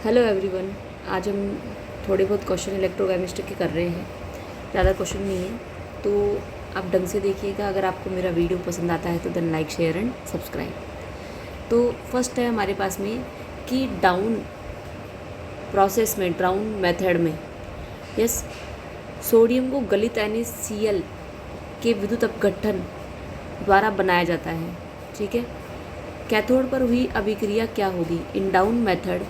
Hello everyone. आज हम थोड़े बहुत क्वेश्चन इलेक्ट्रोकेमिस्ट्री के कर रहे हैं। ज़्यादा क्वेश्चन नहीं है, तो आप ढंग से देखिएगा। अगर आपको मेरा वीडियो पसंद आता है तो then like share and subscribe. तो फर्स्ट है हमारे पास में कि डाउन प्रोसेस में, डाउन मेथड में, यस, सोडियम को गलित NaCl के विद्युत अपघटन द्वारा बनाया जाता है। ठीक है, कैथोड पर हुई अभिक्रिया क्या होगी? In Down method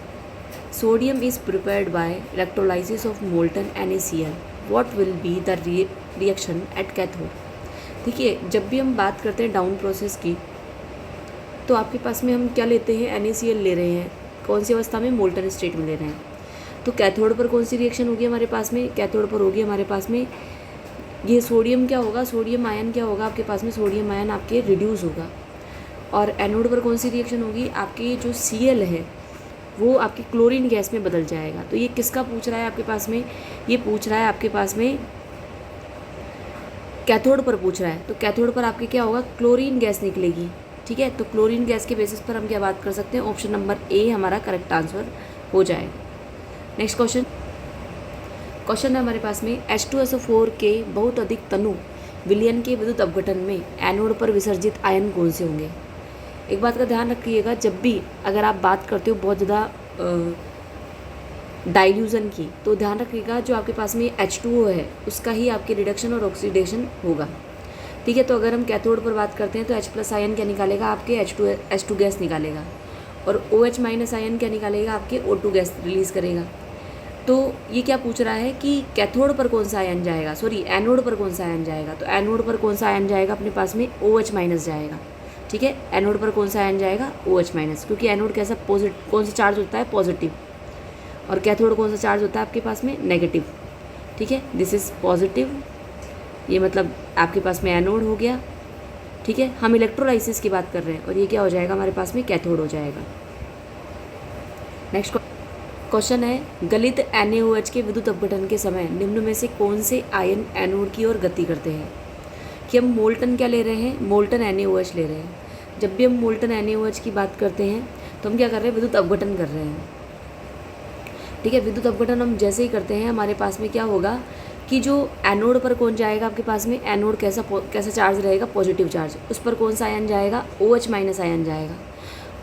sodium is prepared by electrolysis of molten NaCl. What will be the reaction at cathode? देखिए, जब भी हम बात करते हैं डाउन प्रोसेस की, तो आपके पास में हम क्या लेते हैं? NaCl ले रहे हैं। कौन सी अवस्था में? मोल्टन स्टेट में ले रहे हैं। तो कैथोड पर कौन सी रिएक्शन होगी हमारे पास में? कैथोड पर होगी हमारे पास में ये सोडियम क्या होगा? सोडियम आयन क्या होगा आपके पास में? सोडियम आयन आपके रिड्यूस होगा। और एनोड पर कौन सी रिएक्शन होगी? आपकी जो Cl है वो आपकी क्लोरीन गैस में बदल जाएगा। तो ये किसका पूछ रहा है आपके पास में? ये पूछ रहा है आपके पास में कैथोड पर पूछ रहा है। तो कैथोड पर आपके क्या होगा? क्लोरीन गैस निकलेगी। ठीक है, तो क्लोरीन गैस के बेसिस पर हम क्या बात कर सकते हैं? ऑप्शन नंबर ए हमारा करेक्ट आंसर हो जाएगा। नेक्स्ट क्वेश्चन है हमारे पास में H2SO4 के बहुत अधिक तनु विलयन के विद्युत अपघटन में एनोड पर विसर्जित आयन कौन से होंगे? एक बात का ध्यान रखिएगा, जब भी अगर आप बात करते हो बहुत ज़्यादा डाइल्यूज़न की, तो ध्यान रखिएगा जो आपके पास में H2O है उसका ही आपके रिडक्शन और ऑक्सीडेशन होगा। ठीक है, तो अगर हम कैथोड पर बात करते हैं तो H+ आयन क्या निकालेगा? आपके H2 गैस निकालेगा। और OH- आयन क्या निकालेगा? आपके O2 गैस रिलीज़ करेगा। तो ये क्या पूछ रहा है कि कैथोड पर कौन सा आयन जाएगा, सॉरी एनोड पर कौन सा आयन जाएगा? तो एनोड पर कौन सा आयन जाएगा अपने पास में? OH- जाएगा। ठीक है, एनोड पर कौन सा आयन जाएगा? OH-, क्योंकि एनोड कैसा कौन सा चार्ज होता है? पॉजिटिव। और कैथोड कौन सा चार्ज होता है आपके पास में? नेगेटिव। ठीक है, दिस इज़ पॉजिटिव, ये मतलब आपके पास में एनोड हो गया। ठीक है, हम इलेक्ट्रोलाइसिस की बात कर रहे हैं और ये क्या हो जाएगा हमारे पास में? कैथोड हो जाएगा। नेक्स्ट क्वेश्चन है गलित NaOH के विद्युत अपघटन के समय निम्न में से कौन से आयन एनोड की ओर गति करते हैं? कि हम मोल्टन क्या ले रहे हैं? मोल्टन NaOH ले रहे हैं। जब भी हम मोल्टन NaOH की बात करते हैं तो हम क्या कर रहे हैं? विद्युत अपघटन कर रहे हैं। ठीक है, विद्युत अपघटन हम जैसे ही करते हैं हमारे पास में क्या होगा कि जो एनोड पर कौन जाएगा आपके पास में? एनोड कैसा चार्ज रहेगा? Positive charge. उस पर कौन सा आयन जाएगा? OH- आयन जाएगा।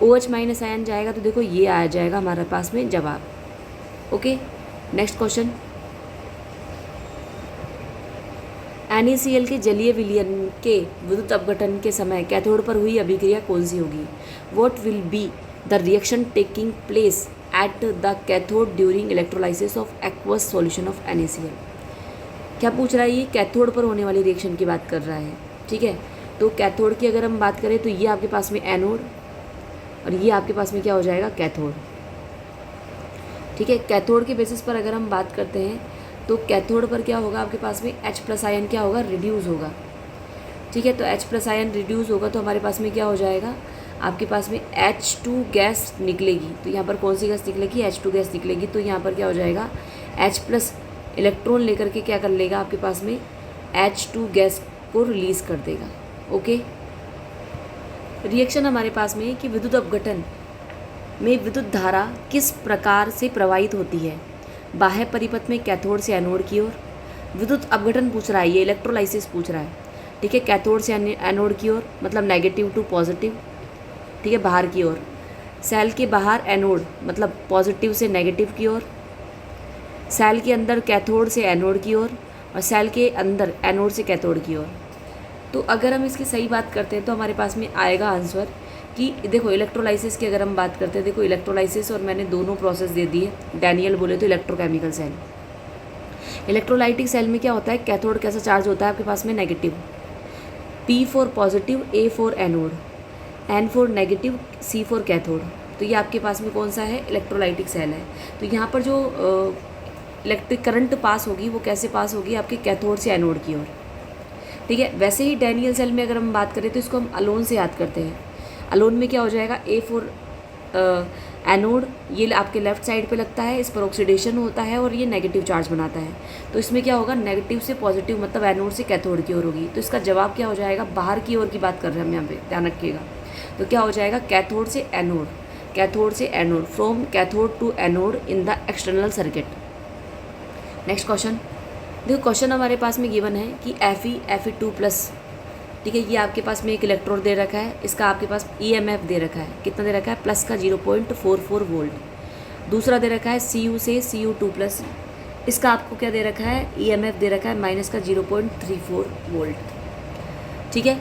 OH- आयन जाएगा तो देखो ये आ जाएगा हमारे पास में जवाब। ओके, नेक्स्ट क्वेश्चन, NaCl के जलीय विलयन के विद्युत अपघटन के समय कैथोड पर हुई अभिक्रिया कौन सी होगी? What will be the reaction taking place at the cathode during electrolysis of aqueous solution of NaCl? क्या पूछ रहा है ये? कैथोड पर होने वाली रिएक्शन की बात कर रहा है। ठीक है, तो कैथोड की अगर हम बात करें तो ये आपके पास में एनोड और ये आपके पास में क्या हो जाएगा? कैथोड। ठीक है, कैथोड के बेसिस पर अगर हम बात करते हैं तो कैथोड पर क्या होगा आपके पास में? H+ आयन क्या होगा? रिड्यूस होगा। ठीक है, तो H+ आयन रिड्यूस होगा तो हमारे पास में क्या हो जाएगा? आपके पास में H2 गैस निकलेगी। तो यहाँ पर कौन सी गैस निकलेगी? H2 गैस निकलेगी। तो यहाँ पर क्या हो जाएगा? H+ इलेक्ट्रॉन लेकर के क्या कर लेगा आपके पास में? H2 गैस को रिलीज़ कर देगा। ओके, रिएक्शन हमारे पास में कि विद्युत अपघटन में विद्युत धारा किस प्रकार से प्रवाहित होती है? बाह्य परिपथ में कैथोड से एनोड की ओर। विद्युत अपघटन पूछ रहा है, ये इलेक्ट्रोलाइसिस पूछ रहा है। ठीक है, कैथोड से एनोड की ओर मतलब नेगेटिव टू पॉजिटिव। ठीक है, बाहर की ओर। सेल के बाहर एनोड मतलब पॉजिटिव से नेगेटिव की ओर। सेल के अंदर कैथोड से एनोड की ओर और सेल के अंदर एनोड से कैथोड की ओर। तो अगर हम इसकी सही बात करते हैं तो हमारे पास में आएगा आंसर कि देखो इलेक्ट्रोलाइसिस की अगर हम बात करते हैं, देखो इलेक्ट्रोलाइसिस और मैंने दोनों प्रोसेस दे दिए। डैनियल बोले तो इलेक्ट्रोकेमिकल सेल। इलेक्ट्रोलाइटिक सेल में क्या होता है? कैथोड कैसा चार्ज होता है आपके पास में? Negative. P for positive, A for anode, N for negative, C for cathode. तो ये आपके पास में कौन सा है? इलेक्ट्रोलाइटिक सेल है। तो यहाँ पर जो इलेक्ट्रिक करंट पास होगी वो कैसे पास होगी? आपके कैथोड से एनोड की ओर। ठीक है, वैसे ही डैनियल सेल में अगर हम बात करें तो इसको हम अलोन से याद करते हैं। अलोन में क्या हो जाएगा? A फॉर एनोड, ये आपके लेफ्ट साइड पे लगता है, इस पर ऑक्सीडेशन होता है और ये नेगेटिव चार्ज बनाता है। तो इसमें क्या होगा? नेगेटिव से पॉजिटिव मतलब एनोड से कैथोड की ओर होगी। तो इसका जवाब क्या हो जाएगा? बाहर की ओर की बात कर रहे हैं हम यहाँ पे, ध्यान रखिएगा। तो क्या हो जाएगा? कैथोड से एनोड। कैथोड से anode, from cathode to anode in the external circuit. Next question देखो, क्वेश्चन हमारे पास में गिवन है कि Fe2+, ठीक है, ये आपके पास में एक इलेक्ट्रोड दे रखा है, इसका आपके पास EMF दे रखा है, कितना दे रखा है, प्लस का 0.44 वोल्ट। दूसरा दे रखा है Cu से Cu2+, इसका आपको क्या दे रखा है, EMF दे रखा है माइनस का 0.34 वोल्ट। ठीक है,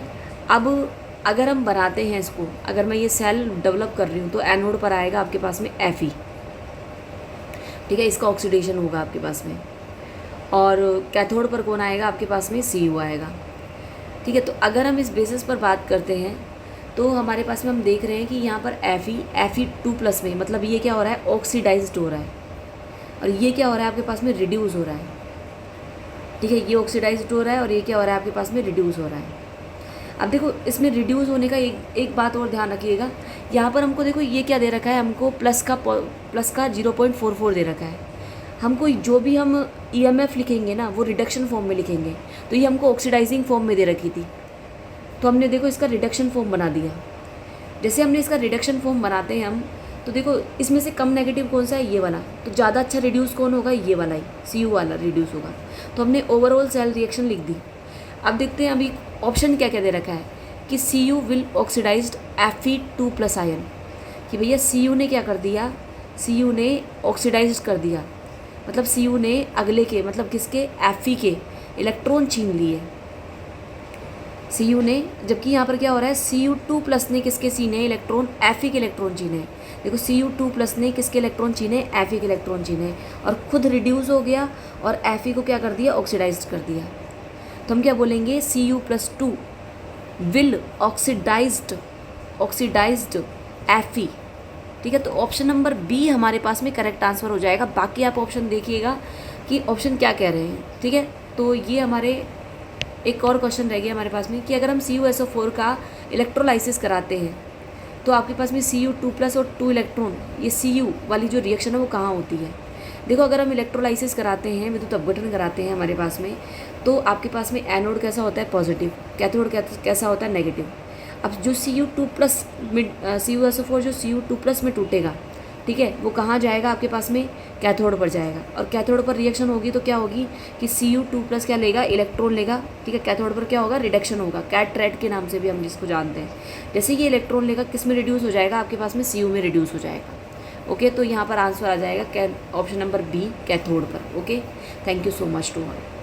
अब अगर हम बनाते हैं इसको, अगर मैं ये सेल डेवलप कर रही हूँ तो एनोड पर आएगा आपके पास में Fe, ठीक है, इसका ऑक्सीडेशन होगा आपके पास में, और कैथोड पर कौन आएगा आपके पास में, Cu आएगा। ठीक है, तो अगर हम इस बेसिस पर बात करते हैं तो हमारे पास में हम देख रहे हैं कि यहाँ पर Fe2+ में, मतलब ये क्या हो रहा है, ऑक्सीडाइज्ड हो रहा है, और ये क्या हो रहा है आपके पास में, रिड्यूस हो रहा है। ठीक है, ये ऑक्सीडाइज्ड हो रहा है और ये क्या हो रहा है आपके पास में, रिड्यूस हो रहा है। अब देखो, इसमें रिड्यूस होने का एक बात और ध्यान रखिएगा, यहाँ पर हमको देखो ये क्या दे रखा है, हमको प्लस का 0.44 दे रखा है। हमको जो भी हम EMF लिखेंगे ना वो रिडक्शन फॉर्म में लिखेंगे, तो ये हमको ऑक्सीडाइजिंग फॉर्म में दे रखी थी, तो हमने देखो इसका रिडक्शन फॉर्म बना दिया। जैसे हमने इसका रिडक्शन फॉर्म बनाते हैं हम, तो देखो इसमें से कम नेगेटिव कौन सा है, ये वाला, तो ज़्यादा अच्छा रिड्यूस कौन होगा, ये वाला ही Cu वाला रिड्यूस होगा। तो हमने ओवरऑल सेल रिएक्शन लिख दी। अब देखते हैं अभी ऑप्शन क्या क्या दे रखा है कि Cu will oxidised Fe2+ ion, कि भैया Cu ने क्या कर दिया, Cu ने ऑक्सीडाइज कर दिया, मतलब Cu ने अगले के, मतलब किसके, Fe के इलेक्ट्रॉन छीन लिए Cu ने, जबकि यहाँ पर क्या हो रहा है, Cu2+ ने किसके छीने इलेक्ट्रॉन, Fe के इलेक्ट्रॉन छीने। देखो Cu2+ ने किसके इलेक्ट्रॉन छीने, Fe के इलेक्ट्रॉन छीने, और खुद रिड्यूस हो गया और Fe को क्या कर दिया, ऑक्सीडाइज कर दिया। तो हम क्या बोलेंगे, Cu+2 विल ऑक्सीडाइज्ड Fe। ठीक है, तो ऑप्शन नंबर बी हमारे पास में करेक्ट आंसर हो जाएगा। बाकी आप ऑप्शन देखिएगा कि ऑप्शन क्या कह रहे हैं। ठीक है, तो ये हमारे एक और क्वेश्चन रह गया हमारे पास में कि अगर हम CuSO4 का इलेक्ट्रोलाइसिस कराते हैं तो आपके पास में Cu2+ और 2 इलेक्ट्रॉन, ये Cu वाली जो रिएक्शन है वो कहाँ होती है। देखो, अगर हम इलेक्ट्रोलाइसिस कराते हैं, विद्युत अपघटन कराते हैं हमारे पास में, तो आपके पास में एनोड कैसा होता है, पॉजिटिव, कैथोड कैसा होता है, नेगेटिव। अब जो CuSO4 जो Cu2+ में टूटेगा, ठीक है, वो कहाँ जाएगा आपके पास में, कैथोड पर जाएगा, और कैथोड पर रिएक्शन होगी तो क्या होगी कि Cu2+ क्या लेगा, इलेक्ट्रॉन लेगा। ठीक है, कैथोड पर क्या होगा, रिडक्शन होगा, कैट के नाम से भी हम जिसको जानते हैं। जैसे ये इलेक्ट्रॉन लेगा, किस में रिड्यूस हो जाएगा, आपके पास में Cu में रिड्यूस हो जाएगा। ओके, तो यहाँ पर आंसर आ जाएगा ऑप्शन नंबर बी, कैथोड पर। Okay, thank you so much to all.